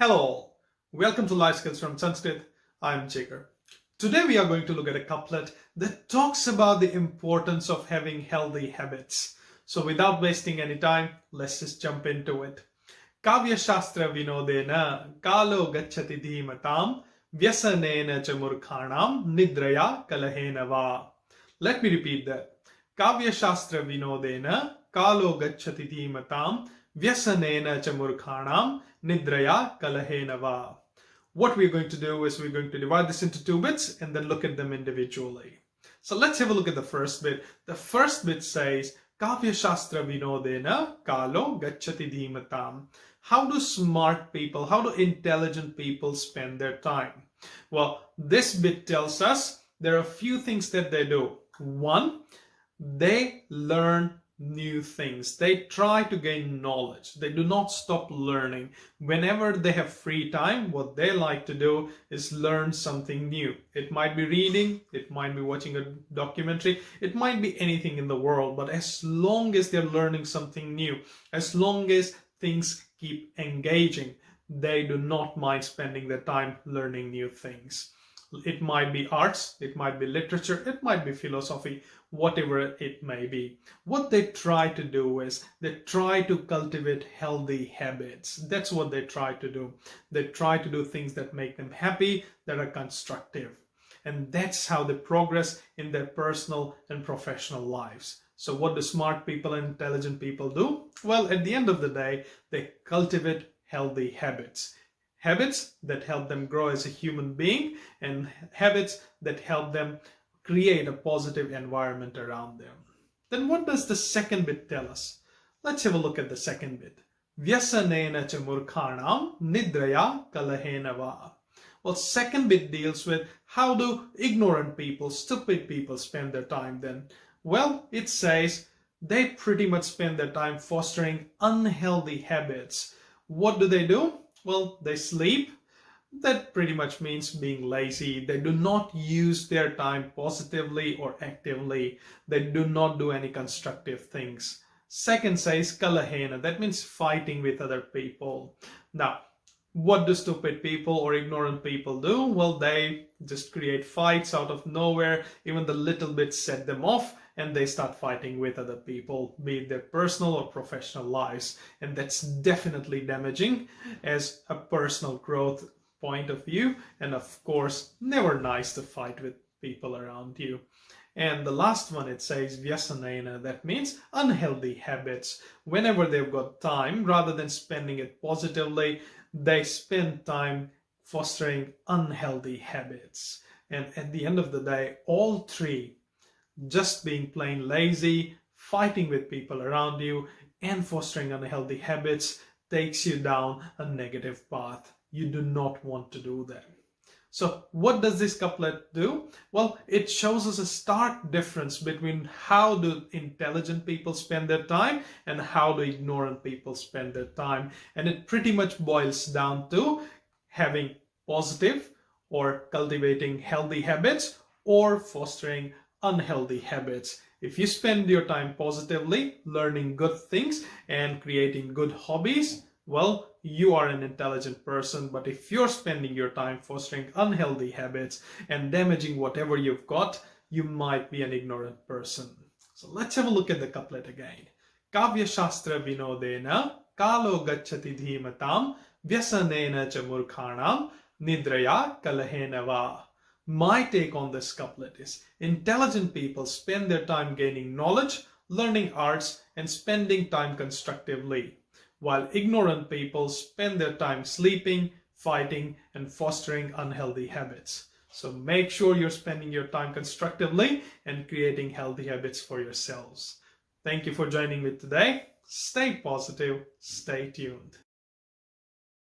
Hello all, welcome to Life Skills from Sanskrit. I'm Jigar. Today we are going to look at a couplet that talks about the importance of having healthy habits. So without wasting any time, let's just jump into it. Kavya Shastra Vinodena Kalo Gacchati Dhimatam Vyasanena Chamurkhanam Nidraya Kalahena Va. Let me repeat that. Kavya Shastra Vinodena Kalo Gacchati Dhimatam Vyasanena Chamurkhanam Nidraya Kalahena Va. What we're going to do is we're going to divide this into two bits and then look at them individually. So let's have a look at the first bit. The first bit says Kavya Shastra Vinodena Kalo Gacchati Dhimatam. How do smart people, how do intelligent people spend their time? Well, this bit tells us there are a few things that they do. One, they learn new things. They try to gain knowledge. They do not stop learning. Whenever they have free time, what they like to do is learn something new. It might be reading, it might be watching a documentary, it might be anything in the world, but as long as they're learning something new, as long as things keep engaging, they do not mind spending their time learning new things. It might be arts, it might be literature, it might be philosophy, whatever it may be. What they try to do is they try to cultivate healthy habits. That's what they try to do. They try to do things that make them happy, that are constructive. And that's how they progress in their personal and professional lives. So what do smart people and intelligent people do? Well, at the end of the day, they cultivate healthy habits. Habits that help them grow as a human being and habits that help them create a positive environment around them. Then what does the second bit tell us? Let's have a look at the second bit. Vyasanena cha murkhanam nidraya kalahena va. Well, second bit deals with how do ignorant people, stupid people spend their time then? Well, it says they pretty much spend their time fostering unhealthy habits. What do? Well, they sleep. That pretty much means being lazy. They do not use their time positively or actively. They do not do any constructive things. Second says kalahena. That means fighting with other people. Now, what do stupid people or ignorant people do? Well, they just create fights out of nowhere. Even the little bits set them off and they start fighting with other people, be it their personal or professional lives. And that's definitely damaging as a personal growth point of view. And of course, never nice to fight with people around you. And the last one, it says vyasanena. That means unhealthy habits. Whenever they've got time, rather than spending it positively, they spend time fostering unhealthy habits. And at the end of the day, all three, just being plain lazy, fighting with people around you, and fostering unhealthy habits takes you down a negative path. You do not want to do that. So what does this couplet do? Well, it shows us a stark difference between how do intelligent people spend their time and how do ignorant people spend their time. And it pretty much boils down to having positive or cultivating healthy habits or fostering unhealthy habits. If you spend your time positively, learning good things and creating good hobbies, well, you are an intelligent person. But if you're spending your time fostering unhealthy habits and damaging whatever you've got, you might be an ignorant person. So let's have a look at the couplet again. Kavya Shastra Vinodena Kalo Gacchati Dhimatam Vyasanena cha murkhanam Nidraya Kalahena Va. My take on this couplet is intelligent people spend their time gaining knowledge, learning arts, and spending time constructively, while ignorant people spend their time sleeping, fighting, and fostering unhealthy habits. So make sure you're spending your time constructively and creating healthy habits for yourselves. Thank you for joining me today. Stay positive, stay tuned.